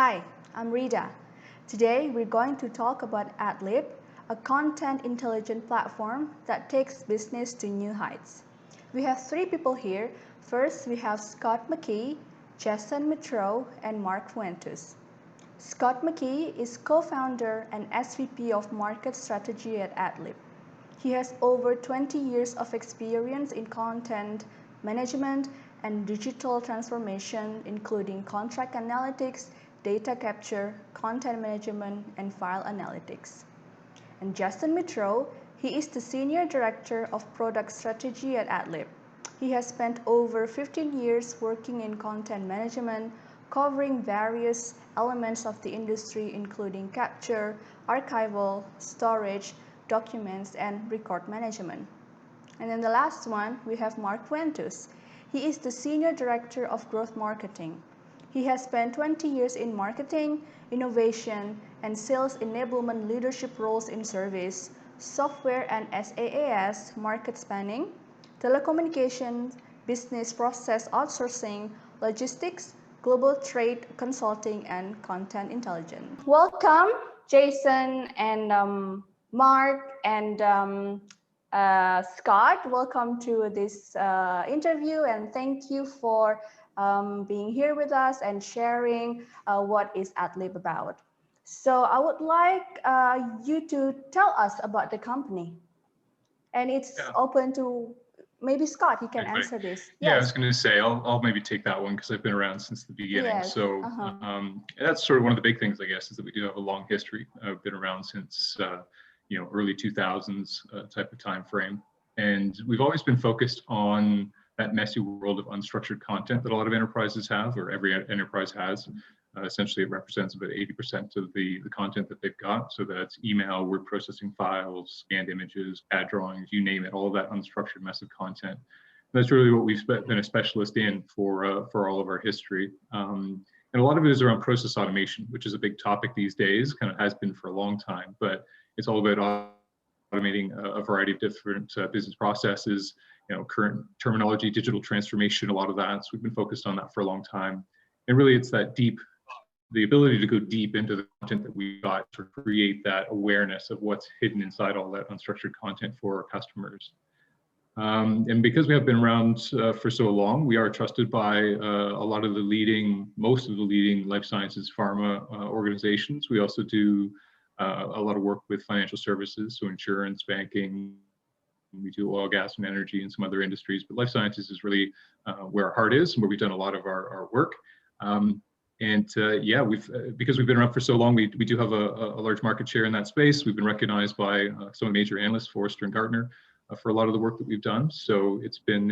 Hi, I'm Rita. Today we're going to talk about Adlib, a content intelligence platform that takes business to new heights. We have three people here. First, we have Scott McKee, Jason Mitro, and Mark Fuentes. Scott McKee is co-founder and SVP of Market Strategy at Adlib. He has over 20 years of experience in content management and digital transformation, including contract analytics, data capture, content management, and file analytics. And Justin Mitro, he is the Senior Director of Product Strategy at Adlib. He has spent over 15 years working in content management, covering various elements of the industry, including capture, archival, storage, documents, and record management. And then the last one, we have Mark Fuentes. He is the Senior Director of Growth Marketing. He has spent 20 years in marketing, innovation, and sales enablement leadership roles in service, software and SaaS, market spanning, telecommunications, business process outsourcing, logistics, global trade consulting, and content intelligence. Welcome, Jason and Mark and Scott. Welcome to this interview, and thank you for being here with us and sharing what is Adlib about. So I would like you to tell us about the company, and it's open to maybe Scott. You can answer this. Yeah, I was going to say I'll maybe take that one because I've been around since the beginning. Yes. So that's sort of one of the big things, I guess, is that we do have a long history. I've been around since early 2000s type of time frame, and we've always been focused on that messy world of unstructured content that a lot of enterprises have, or every enterprise has. Essentially, it represents about 80% of the content that they've got. So that's email, word processing files, scanned images, CAD drawings, you name it, all of that unstructured mess of content. That's really what we've been a specialist in for all of our history. And a lot of it is around process automation, which is a big topic these days, kind of has been for a long time, but it's all about automating a variety of different business processes, current terminology, digital transformation, a lot of that. So we've been focused on that for a long time. And really it's the ability to go deep into the content that we got to create that awareness of what's hidden inside all that unstructured content for our customers. And because we have been around for so long, we are trusted by most of the leading life sciences pharma organizations. We also do a lot of work with financial services, so insurance, banking. We do oil, gas, and energy, and some other industries, but life sciences is really where our heart is and where we've done a lot of our work. Because we've been around for so long, we do have a large market share in that space. We've been recognized by some of the major analysts, Forrester and Gartner, for a lot of the work that we've done. So it's been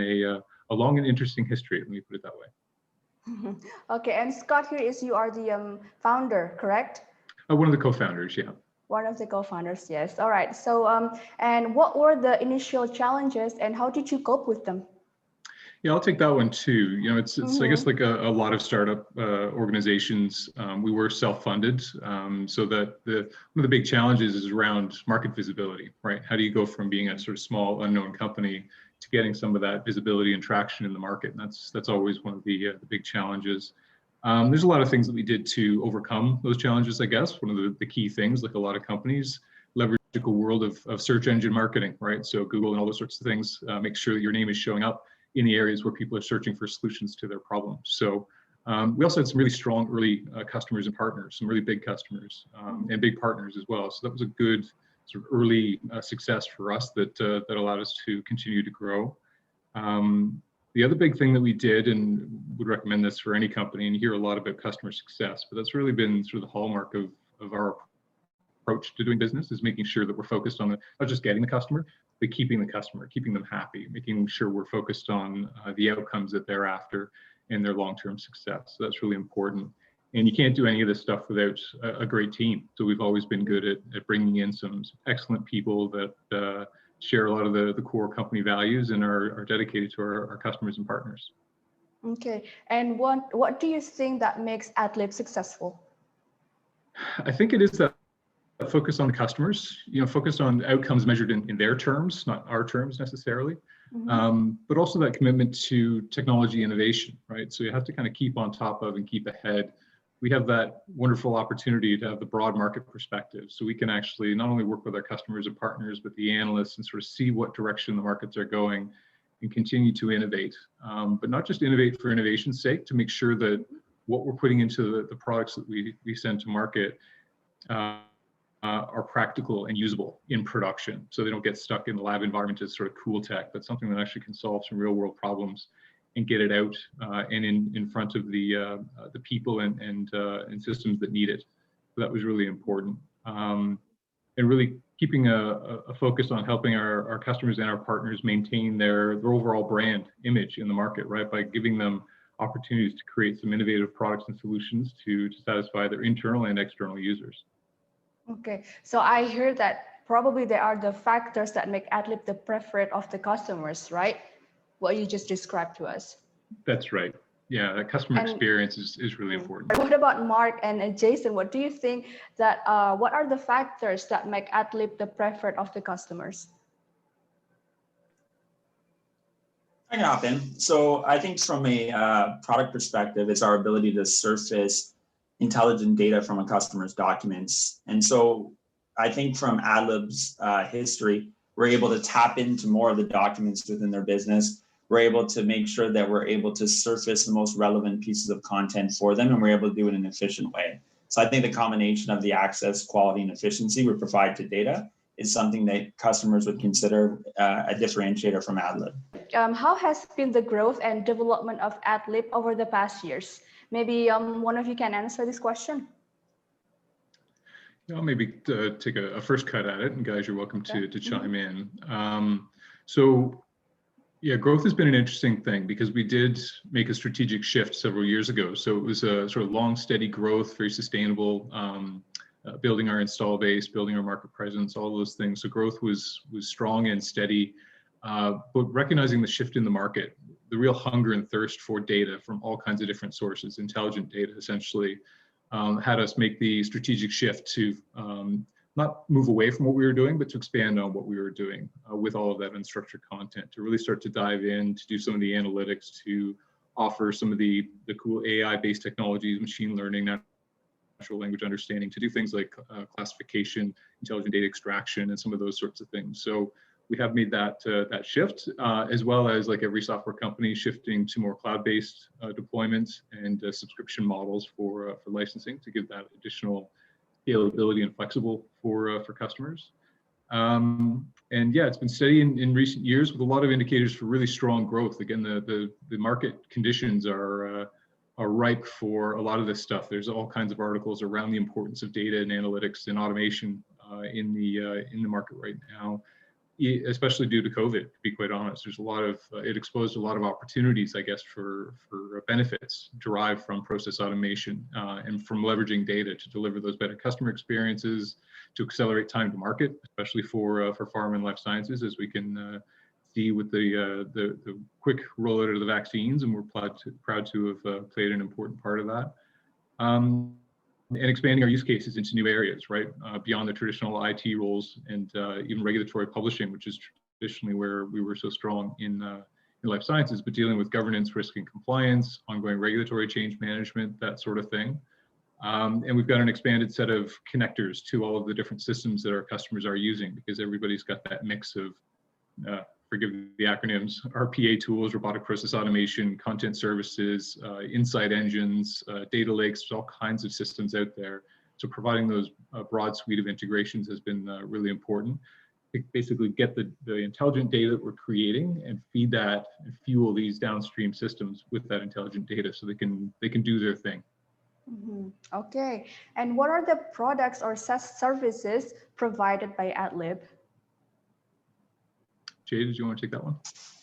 a long and interesting history, let me put it that way. Okay, and Scott, here is you are the founder, correct? One of the co-founders, yeah. One of the co-founders, yes. All right. So, and what were the initial challenges, and how did you cope with them? Yeah, I'll take that one too. It's I guess like a lot of startup organizations, we were self-funded. So that one of the big challenges is around market visibility, right? How do you go from being a sort of small unknown company to getting some of that visibility and traction in the market? And that's always one of the big challenges. There's a lot of things that we did to overcome those challenges, I guess. One of the key things, like a lot of companies, leverage the world of search engine marketing, right? So Google and all those sorts of things, make sure that your name is showing up in the areas where people are searching for solutions to their problems. So we also had some really strong early customers and partners, some really big customers and big partners as well. So that was a good sort of early success for us that allowed us to continue to grow. The other big thing that we did, and would recommend this for any company, and you hear a lot about customer success, but that's really been sort of the hallmark of our approach to doing business, is making sure that we're focused on not just getting the customer, but keeping the customer, keeping them happy, making sure we're focused on the outcomes that they're after and their long-term success. So that's really important. And you can't do any of this stuff without a great team. So we've always been good at bringing in some excellent people that share a lot of the core company values and are dedicated to our customers and partners. Okay, and what do you think that makes Adlib successful? I think it is that focus on the customers, focused on outcomes measured in their terms, not our terms necessarily, but also that commitment to technology innovation, right? So you have to kind of keep on top of and keep ahead we have that wonderful opportunity to have the broad market perspective. So we can actually not only work with our customers and partners, but the analysts and sort of see what direction the markets are going and continue to innovate. But not just innovate for innovation's sake, to make sure that what we're putting into the products that we send to market are practical and usable in production. So they don't get stuck in the lab environment as sort of cool tech, but something that actually can solve some real world problems and get it out and in front of the people and systems that need it. So that was really important. And really keeping a focus on helping our customers and our partners maintain their overall brand image in the market, right? By giving them opportunities to create some innovative products and solutions to satisfy their internal and external users. Okay, so I hear that probably there are the factors that make Adlib the preferred of the customers, right? What you just described to us. That's right. Yeah, that customer experience is really important. What about Mark and Jason? What do you think that, what are the factors that make Adlib the preferred of the customers? I can hop in. So I think from a product perspective, it's our ability to surface intelligent data from a customer's documents. And so I think from Adlib's history, we're able to tap into more of the documents within their business. We're able to make sure that we're able to surface the most relevant pieces of content for them, and we're able to do it in an efficient way. So I think the combination of the access, quality, and efficiency we provide to data is something that customers would consider a differentiator from Adlib. How has been the growth and development of Adlib over the past years? Maybe one of you can answer this question. I'll maybe take a first cut at it, and guys, you're welcome to chime in. So yeah, growth has been an interesting thing because we did make a strategic shift several years ago. So it was a sort of long, steady growth, very sustainable, building our install base, building our market presence, all those things. So growth was strong and steady, but recognizing the shift in the market, the real hunger and thirst for data from all kinds of different sources, intelligent data essentially, had us make the strategic shift to not move away from what we were doing, but to expand on what we were doing with all of that unstructured content, to really start to dive in, to do some of the analytics, to offer some of the cool AI-based technologies, machine learning, natural language understanding, to do things like classification, intelligent data extraction, and some of those sorts of things. So we have made that shift, as well as, like every software company, shifting to more cloud-based deployments and subscription models for licensing to give that additional scalability and flexible for customers. And yeah, it's been steady in recent years with a lot of indicators for really strong growth. Again, the market conditions are ripe for a lot of this stuff. There's all kinds of articles around the importance of data and analytics and automation in the market right now, especially due to COVID, to be quite honest. There's a lot of, it exposed a lot of opportunities, I guess, for benefits derived from process automation and from leveraging data to deliver those better customer experiences, to accelerate time to market, especially for pharma and life sciences, as we can see with the quick rollout of the vaccines, and we're proud to have played an important part of that. And expanding our use cases into new areas, right? Beyond the traditional IT roles and even regulatory publishing, which is traditionally where we were so strong in life sciences, but dealing with governance, risk and compliance, ongoing regulatory change management, that sort of thing. And we've got an expanded set of connectors to all of the different systems that our customers are using, because everybody's got that mix of, forgive the acronyms, RPA tools, robotic process automation, content services, insight engines, data lakes, all kinds of systems out there. So providing those broad suite of integrations has been really important. To basically get the intelligent data that we're creating and feed that and fuel these downstream systems with that intelligent data so they can do their thing. Okay, and what are the products or SaaS services provided by Adlib? Jay, did you want to take that one?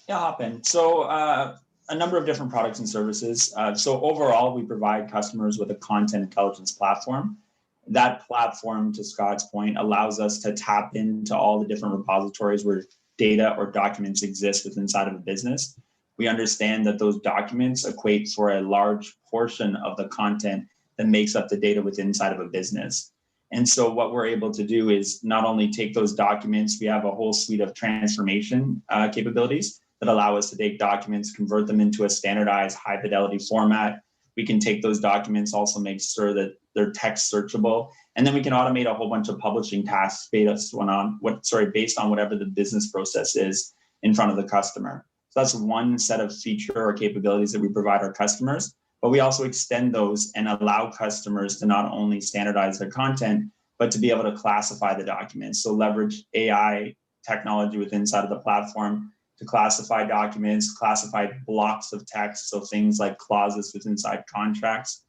Yeah, hop in. So a number of different products and services. So overall, we provide customers with a content intelligence platform. That platform, to Scott's point, allows us to tap into all the different repositories where data or documents exist within inside of a business. We understand that those documents equate for a large portion of the content that makes up the data within inside of a business. And so what we're able to do is not only take those documents, we have a whole suite of transformation capabilities that allow us to take documents, convert them into a standardized high fidelity format, We can take those documents, also make sure that they're text searchable, and then we can automate a whole bunch of publishing tasks based on whatever the business process is in front of the customer. So that's one set of feature or capabilities that we provide our customers, but we also extend those and allow customers to not only standardize their content, but to be able to classify the documents. So leverage AI technology within inside of the platform to classify documents, classify blocks of text, so things like clauses within inside contracts,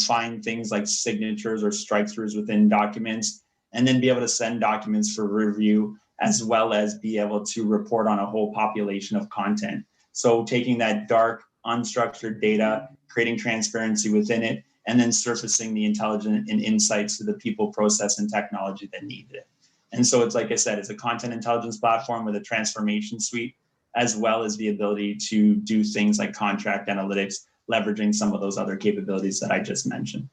find things like signatures or strike-throughs within documents, and then be able to send documents for review, as well as be able to report on a whole population of content. So taking that dark, unstructured data, creating transparency within it, and then surfacing the intelligence and insights to the people, process, and technology that need it. And so it's like I said, it's a content intelligence platform with a transformation suite, as well as the ability to do things like contract analytics, leveraging some of those other capabilities that I just mentioned.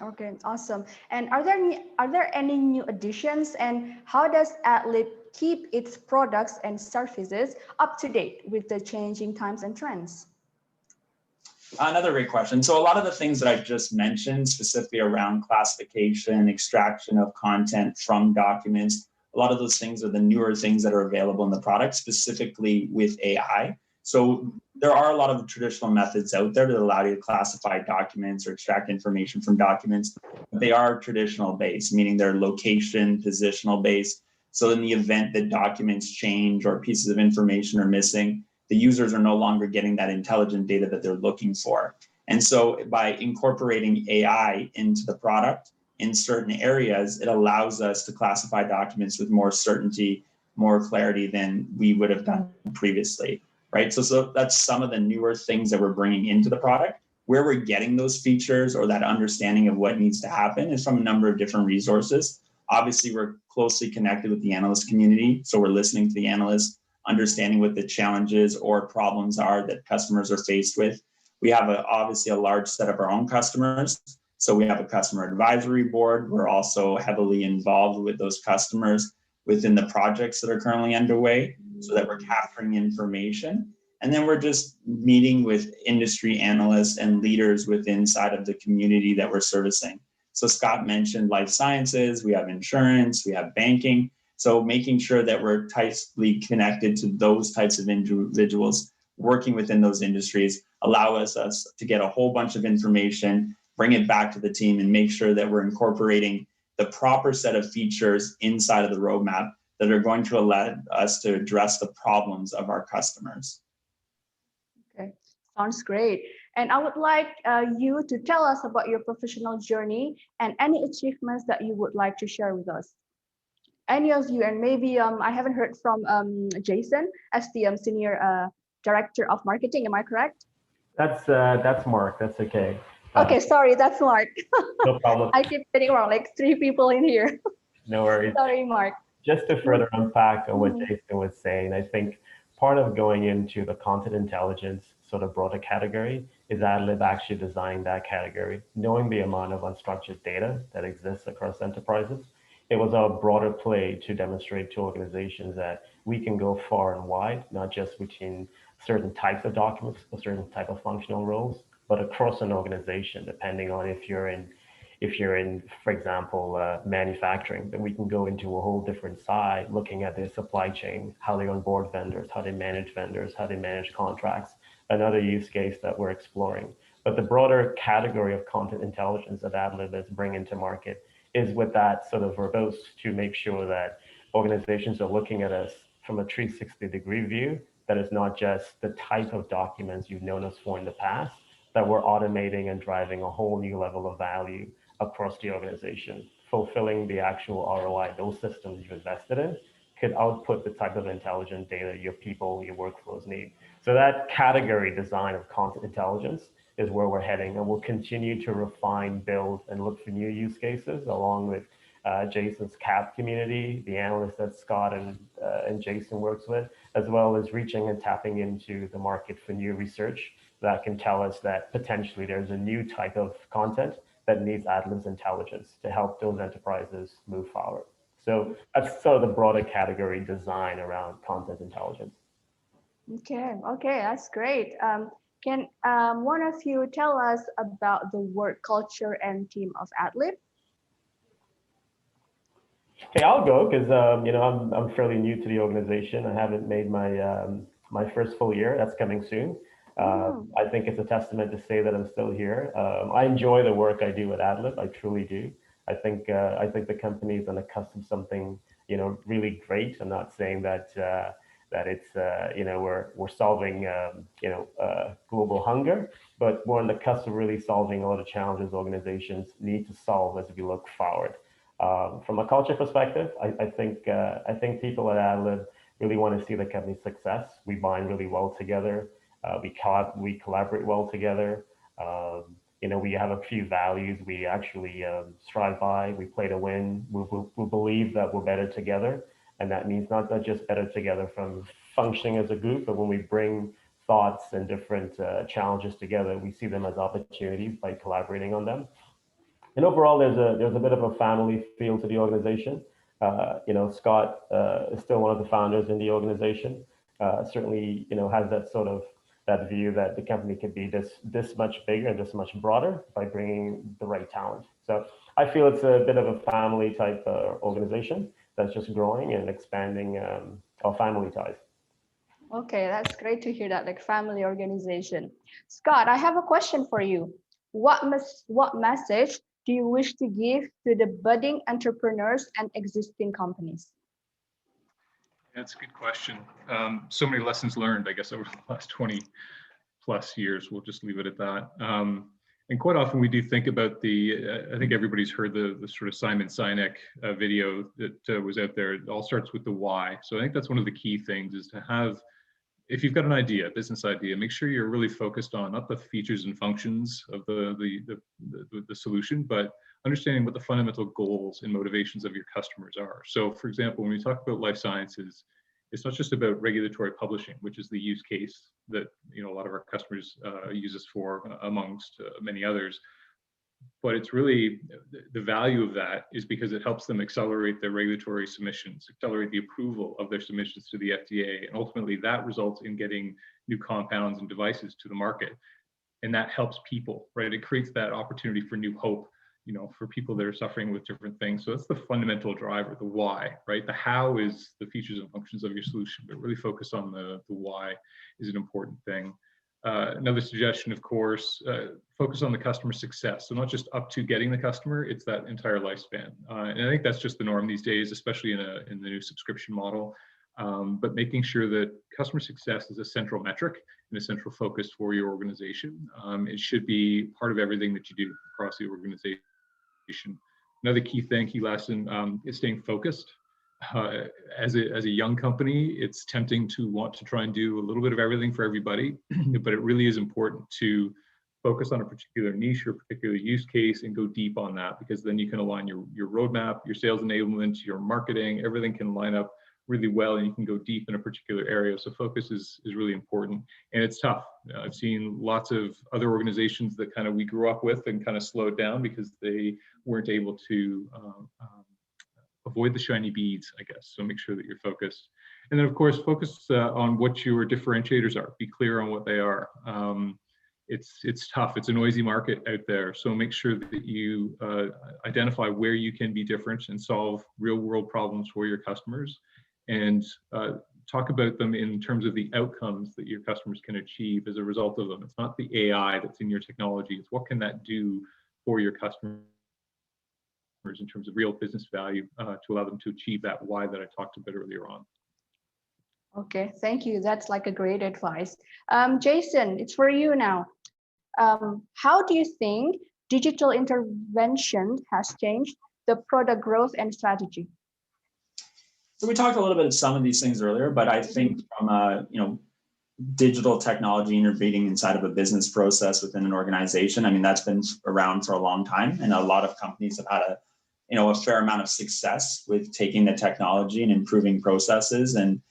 Okay, awesome. And are there any new additions, and how does Adlib keep its products and services up to date with the changing times and trends? Another great question. So a lot of the things that I just mentioned, specifically around classification, extraction of content from documents, a lot of those things are the newer things that are available in the product, specifically with AI. So there are a lot of traditional methods out there that allow you to classify documents or extract information from documents. But they are traditional based, meaning they're location, positional based. So in the event that documents change or pieces of information are missing, the users are no longer getting that intelligent data that they're looking for. And so by incorporating AI into the product in certain areas, it allows us to classify documents with more certainty, more clarity than we would have done previously, right? So that's some of the newer things that we're bringing into the product. Where we're getting those features or that understanding of what needs to happen is from a number of different resources. Obviously, we're closely connected with the analyst community. So we're listening to the analysts, understanding what the challenges or problems are that customers are faced with. We have obviously a large set of our own customers. So we have a customer advisory board. We're also heavily involved with those customers within the projects that are currently underway so that we're capturing information. And then we're just meeting with industry analysts and leaders within inside of the community that we're servicing. So Scott mentioned life sciences, we have insurance, we have banking. So making sure that we're tightly connected to those types of individuals working within those industries allows us to get a whole bunch of information, bring it back to the team, and make sure that we're incorporating the proper set of features inside of the roadmap that are going to allow us to address the problems of our customers. Okay, sounds great. And I would like you to tell us about your professional journey and any achievements that you would like to share with us. Any of you, and maybe I haven't heard from Jason as the Senior Director of Marketing. Am I correct? That's Mark. That's okay. Okay, sorry, that's Mark. No problem. I keep getting wrong, like 3 people in here. No worries. Sorry, Mark. Just to further unpack on what Jason was saying, I think part of going into the content intelligence sort of broader category is Adlib actually designed that category, knowing the amount of unstructured data that exists across enterprises. It was a broader play to demonstrate to organizations that we can go far and wide, not just between certain types of documents or certain type of functional roles, but across an organization, depending on if you're in, for example, manufacturing, then we can go into a whole different side, looking at their supply chain, how they onboard vendors, how they manage vendors, how they manage contracts, another use case that we're exploring. But the broader category of content intelligence that Adlib is bringing to market is with that sort of verbose to make sure that organizations are looking at us from a 360-degree view, that is not just the type of documents you've known us for in the past, that we're automating and driving a whole new level of value across the organization, fulfilling the actual ROI those systems you've invested in could output the type of intelligent data your people, your workflows need. So that category design of content intelligence is where we're heading, and we'll continue to refine, build, and look for new use cases along with Jason's CAP community, the analysts that Scott and Jason works with, as well as reaching and tapping into the market for new research that can tell us that potentially there's a new type of content that needs Adlib's intelligence to help those enterprises move forward. So that's sort of the broader category design around content intelligence. Okay, that's great. Can one of you tell us about the work culture and team of Adlib? Hey, I'll go because I'm fairly new to the organization. I haven't made my first full year. That's coming soon. I think it's a testament to say that I'm still here. I enjoy the work I do at Adlib. I truly do. I think the company's done a custom something really great. I'm not saying that it's we're solving global hunger, but we're on the cusp of really solving a lot of challenges organizations need to solve as we look forward. From a culture perspective, I think people at Adlib really want to see the company's success. We bind really well together. We collaborate well together. We have a few values we actually strive by. We play to win. We believe that we're better together, and that means not just better together from functioning as a group, but when we bring thoughts and different challenges together, we see them as opportunities by collaborating on them. And overall, there's a bit of a family feel to the organization. Scott is still one of the founders in the organization. Certainly, has that view that the company could be this much bigger and this much broader by bringing the right talent. So I feel it's a bit of a family type organization that's just growing and expanding our family ties. Okay, that's great to hear that, like family organization. Scott, I have a question for you. What message do you wish to give to the budding entrepreneurs and existing companies? That's a good question. So many lessons learned, I guess, over the last 20 plus years. We'll just leave it at that. And quite often we do think about I think everybody's heard the sort of Simon Sinek video that was out there. It all starts with the why. So I think that's one of the key things is to have, if you've got an idea, a business idea, make sure you're really focused on not the features and functions of the solution, but understanding what the fundamental goals and motivations of your customers are. So for example, when we talk about life sciences, it's not just about regulatory publishing, which is the use case that a lot of our customers use us for amongst many others. But it's really the value of that is because it helps them accelerate their regulatory submissions, accelerate the approval of their submissions to the FDA. And ultimately that results in getting new compounds and devices to the market. And that helps people, right? It creates that opportunity for new hope, for people that are suffering with different things. So that's the fundamental driver, the why, right? The how is the features and functions of your solution, but really focus on the why is an important thing. Another suggestion, of course, focus on the customer success. So not just up to getting the customer, it's that entire lifespan. And I think that's just the norm these days, especially in the new subscription model. But making sure that customer success is a central metric and a central focus for your organization. It should be part of everything that you do across the organization. Another key lesson is staying focused. As a young company, it's tempting to want to try and do a little bit of everything for everybody, but it really is important to focus on a particular niche or a particular use case and go deep on that, because then you can align your roadmap, your sales enablement, your marketing, everything can line up really well and you can go deep in a particular area. So focus is really important, and it's tough. I've seen lots of other organizations that we grew up with and slowed down because they weren't able to avoid the shiny beads, I guess. So make sure that you're focused. And then of course, focus on what your differentiators are. Be clear on what they are. It's tough. It's a noisy market out there. So make sure that you identify where you can be different and solve real world problems for your customers, and talk about them in terms of the outcomes that your customers can achieve as a result of them. It's not the AI that's in your technology. It's what can that do for your customers in terms of real business value to allow them to achieve that why that I talked about earlier on. Okay, thank you. That's like a great advice. Jason, it's for you now. How do you think digital intervention has changed the product growth and strategy? So we talked a little bit of some of these things earlier, but I think from digital technology intervening inside of a business process within an organization, I mean, that's been around for a long time, and a lot of companies have had a fair amount of success with taking the technology and improving processes and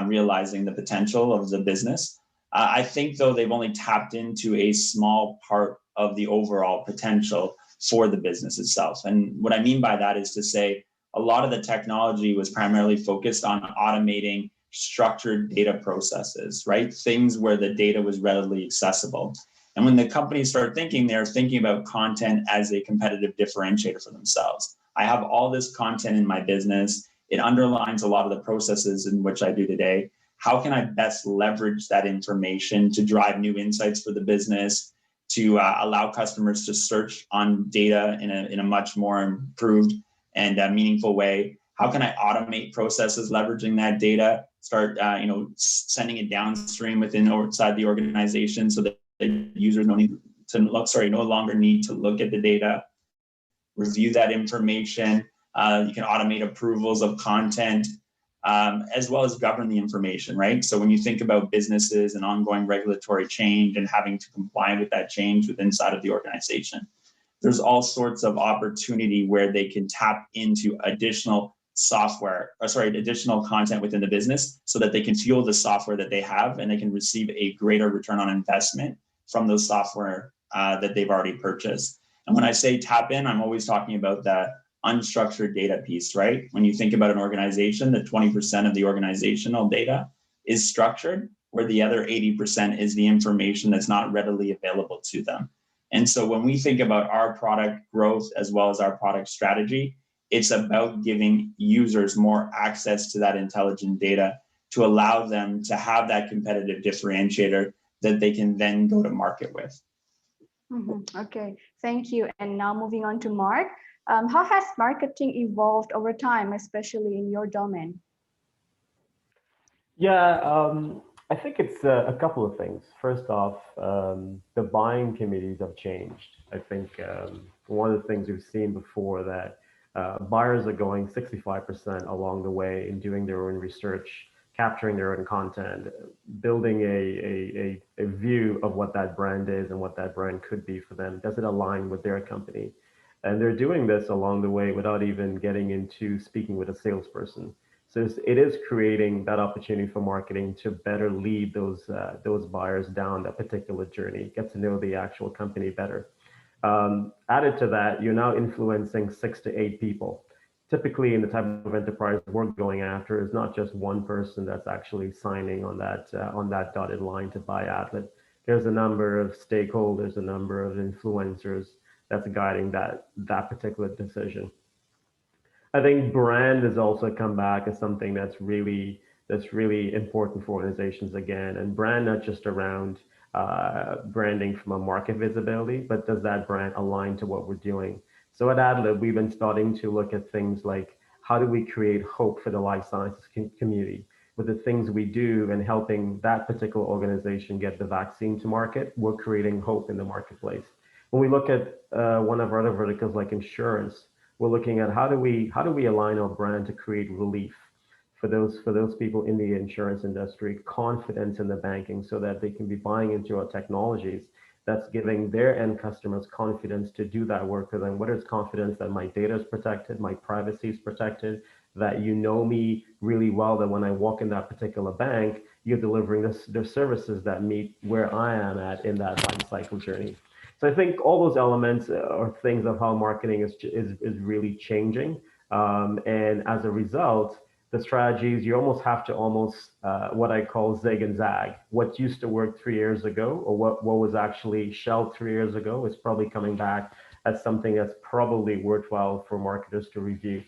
realizing the potential of the business. I think though they've only tapped into a small part of the overall potential for the business itself. And what I mean by that is to say, a lot of the technology was primarily focused on automating structured data processes, right? Things where the data was readily accessible. And when the companies start thinking, they're thinking about content as a competitive differentiator for themselves. I have all this content in my business. It underlines a lot of the processes in which I do today. How can I best leverage that information to drive new insights for the business, to allow customers to search on data in a much more improved and meaningful way? How can I automate processes leveraging that data, start sending it downstream within or outside the organization so that the users no longer need to look at the data, review that information. You can automate approvals of content, as well as govern the information, right? So when you think about businesses and ongoing regulatory change and having to comply with that change within inside of the organization, there's all sorts of opportunity where they can tap into additional additional content within the business so that they can fuel the software that they have and they can receive a greater return on investment from those software that they've already purchased. And when I say tap in, I'm always talking about that unstructured data piece, right? When you think about an organization, the 20% of the organizational data is structured, where the other 80% is the information that's not readily available to them. And so when we think about our product growth as well as our product strategy, it's about giving users more access to that intelligent data to allow them to have that competitive differentiator that they can then go to market with. Okay, thank you. And now moving on to Mark. How has marketing evolved over time, especially in your domain? Yeah, I think it's a couple of things. First off, the buying committees have changed. I think one of the things we've seen before that buyers are going 65% along the way in doing their own research, capturing their own content, building a view of what that brand is and what that brand could be for them. Does it align with their company? And they're doing this along the way without even getting into speaking with a salesperson. So it is creating that opportunity for marketing to better lead those buyers down that particular journey, get to know the actual company better. Added to that, you're now influencing 6 to 8 people. Typically, in the type of enterprise we're going after, is not just one person that's actually signing on that dotted line to buy Adlib. There's a number of stakeholders, a number of influencers that's guiding that particular decision. I think brand has also come back as something that's really important for organizations again, and brand not just around branding from a market visibility, but does that brand align to what we're doing? So at Adlib, we've been starting to look at things like how do we create hope for the life sciences community with the things we do and helping that particular organization get the vaccine to market. We're creating hope in the marketplace. When we look at one of our other verticals like insurance, we're looking at how do we align our brand to create relief for those people in the insurance industry, confidence in the banking so that they can be buying into our technologies that's giving their end customers confidence to do that work for them. Whether it's confidence that my data is protected, my privacy is protected, that you know me really well, that when I walk in that particular bank, you're delivering the services that meet where I am at in that life cycle journey. So I think all those elements are things of how marketing is really changing. And as a result, the strategies, you almost have to what I call zig and zag. What used to work 3 years ago, or what was actually shelved 3 years ago, is probably coming back as something that's probably worthwhile for marketers to review.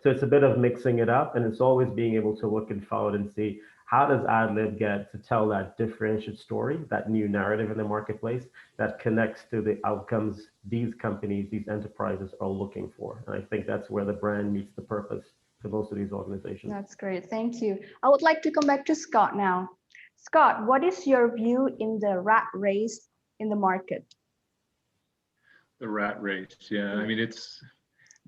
So it's a bit of mixing it up, and it's always being able to look and forward and see how does Adlib get to tell that differentiated story, that new narrative in the marketplace that connects to the outcomes these companies, these enterprises are looking for. And I think that's where the brand meets the purpose for most of these organizations. That's great. Thank you. I would like to come back to Scott now. Scott, what is your view in the rat race in the market? The rat race, yeah. I mean,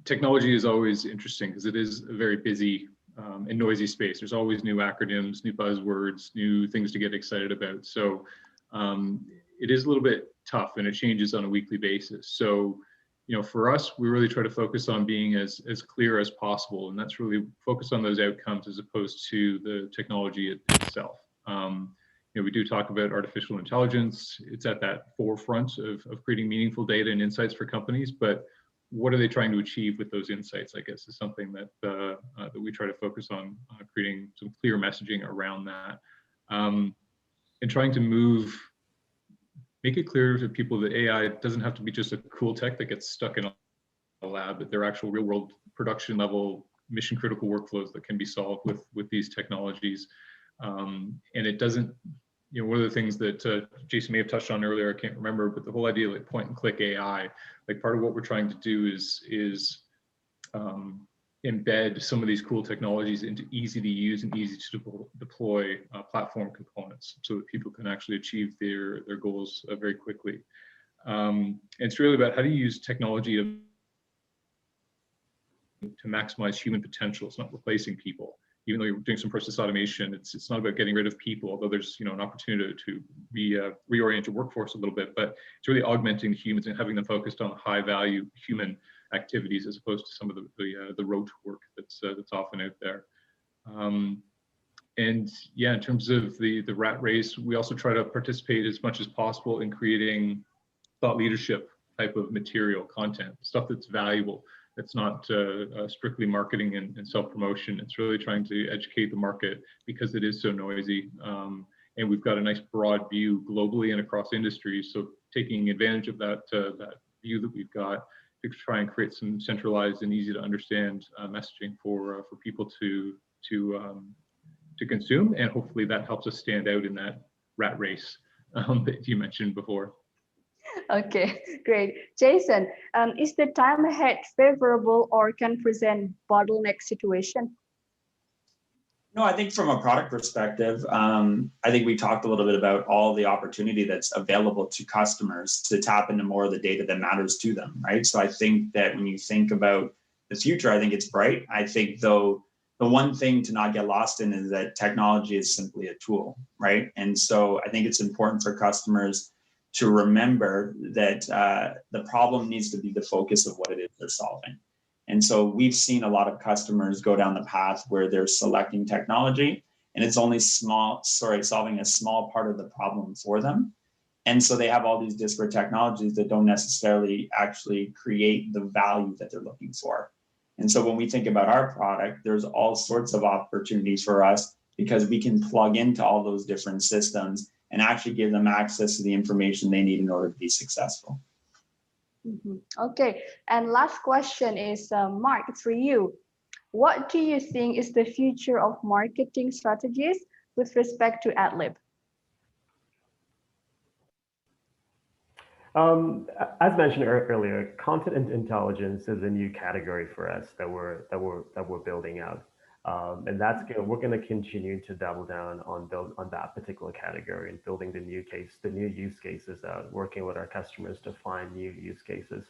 technology is always interesting because it is a very busy and noisy space. There's always new acronyms, new buzzwords, new things to get excited about. So it is a little bit tough and it changes on a weekly basis. So, for us, we really try to focus on being as clear as possible. And that's really focus on those outcomes as opposed to the technology itself. We do talk about artificial intelligence. It's at that forefront of creating meaningful data and insights for companies, but what are they trying to achieve with those insights, I guess, is something that that we try to focus on, creating some clear messaging around that, and trying to make it clear to people that AI doesn't have to be just a cool tech that gets stuck in a lab, but they're actual real world production level mission critical workflows that can be solved with these technologies. And it doesn't, one of the things that Jason may have touched on earlier, I can't remember, but the whole idea of like point and click AI, like part of what we're trying to do is embed some of these cool technologies into easy to use and easy to deploy platform components so that people can actually achieve their goals very quickly. And it's really about how do you use technology to maximize human potential. It's not replacing people. Even though you're doing some process automation, it's not about getting rid of people, although there's an opportunity to reorient your workforce a little bit, but it's really augmenting humans and having them focused on high value human activities as opposed to some of the rote work that's often out there. And yeah, in terms of the rat race, we also try to participate as much as possible in creating thought leadership type of material content, stuff that's valuable. It's not strictly marketing and self-promotion. It's really trying to educate the market because it is so noisy. And we've got a nice broad view globally and across industries. So taking advantage of that view that we've got to try and create some centralized and easy to understand messaging for people to consume. And hopefully that helps us stand out in that rat race that you mentioned before. Okay, great. Jason, is the time ahead favorable or can present bottleneck situation? No, I think from a product perspective, I think we talked a little bit about all the opportunity that's available to customers to tap into more of the data that matters to them, right? So I think that when you think about the future, I think it's bright. I think though, the one thing to not get lost in is that technology is simply a tool, right? And so I think it's important for customers to remember that the problem needs to be the focus of what it is they're solving. And so we've seen a lot of customers go down the path where they're selecting technology and it's only solving a small part of the problem for them. And so they have all these disparate technologies that don't necessarily actually create the value that they're looking for. And so when we think about our product, there's all sorts of opportunities for us because we can plug into all those different systems and actually give them access to the information they need in order to be successful. Mm-hmm. Okay, and last question is, Mark, it's for you. What do you think is the future of marketing strategies with respect to Adlib? As mentioned earlier, content intelligence is a new category for us that we're building out. And we're going to continue to double down on that particular category and building the new use cases out, working with our customers to find new use cases.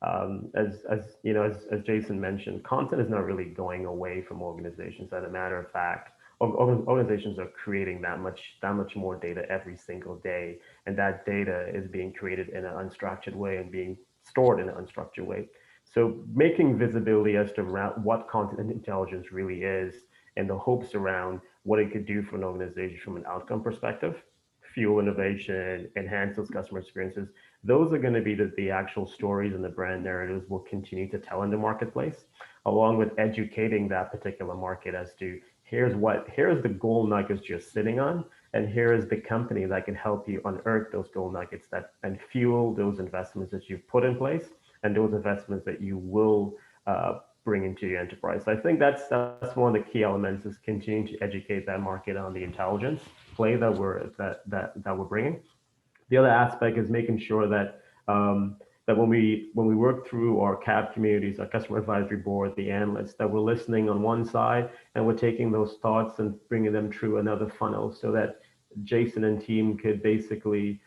As Jason mentioned, content is not really going away from organizations. As a matter of fact, organizations are creating that much more data every single day, and that data is being created in an unstructured way and being stored in an unstructured way. So making visibility as to what content intelligence really is and the hopes around what it could do for an organization from an outcome perspective, fuel innovation, enhance those customer experiences, those are going to be the actual stories and the brand narratives we'll continue to tell in the marketplace, along with educating that particular market as to here's the gold nuggets you're sitting on, and here is the company that can help you unearth those gold nuggets and fuel those investments that you've put in place and those investments that you will bring into your enterprise. So I think that's one of the key elements, is continuing to educate that market on the intelligence play that we're bringing. The other aspect is making sure that that when we work through our CAB communities, our customer advisory board, the analysts, that we're listening on one side and we're taking those thoughts and bringing them through another funnel so that Jason and team could basically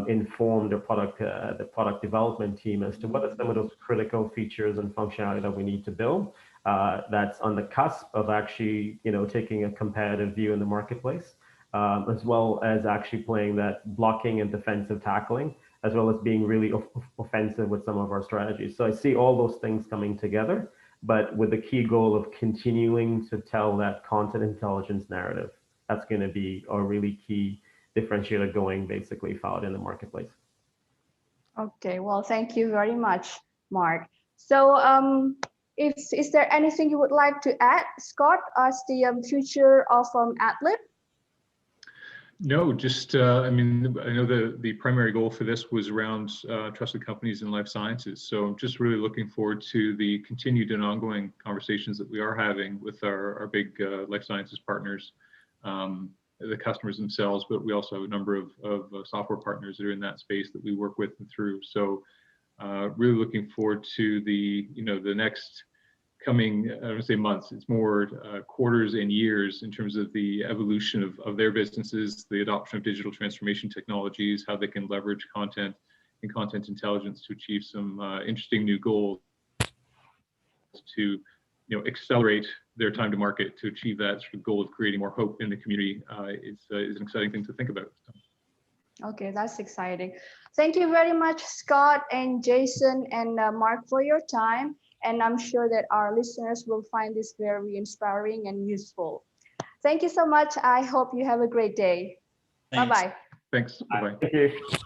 inform the product development team as to what are some of those critical features and functionality that we need to build that's on the cusp of actually taking a competitive view in the marketplace, as well as actually playing that blocking and defensive tackling, as well as being really offensive with some of our strategies. So I see all those things coming together, but with the key goal of continuing to tell that content intelligence narrative. That's going to be a really key differentiator going basically forward in the marketplace. Okay, well, thank you very much, Mark. So is there anything you would like to add, Scott, as the future of Adlib? No, just, I mean, I know the primary goal for this was around trusted companies in life sciences. So I'm just really looking forward to the continued and ongoing conversations that we are having with our big life sciences partners, the customers themselves, but we also have a number of software partners that are in that space that we work with and through. So really looking forward to the next coming, I don't say months, it's more quarters and years in terms of the evolution of their businesses, the adoption of digital transformation technologies, how they can leverage content and content intelligence to achieve some interesting new goals to accelerate their time to market to achieve that sort of goal of creating more hope in the community. Is an exciting thing to think about. Okay, that's exciting. Thank you very much, Scott and Jason and Mark, for your time. And I'm sure that our listeners will find this very inspiring and useful. Thank you so much. I hope you have a great day. Thanks. Bye-bye. Thanks. Bye-bye. Thank you.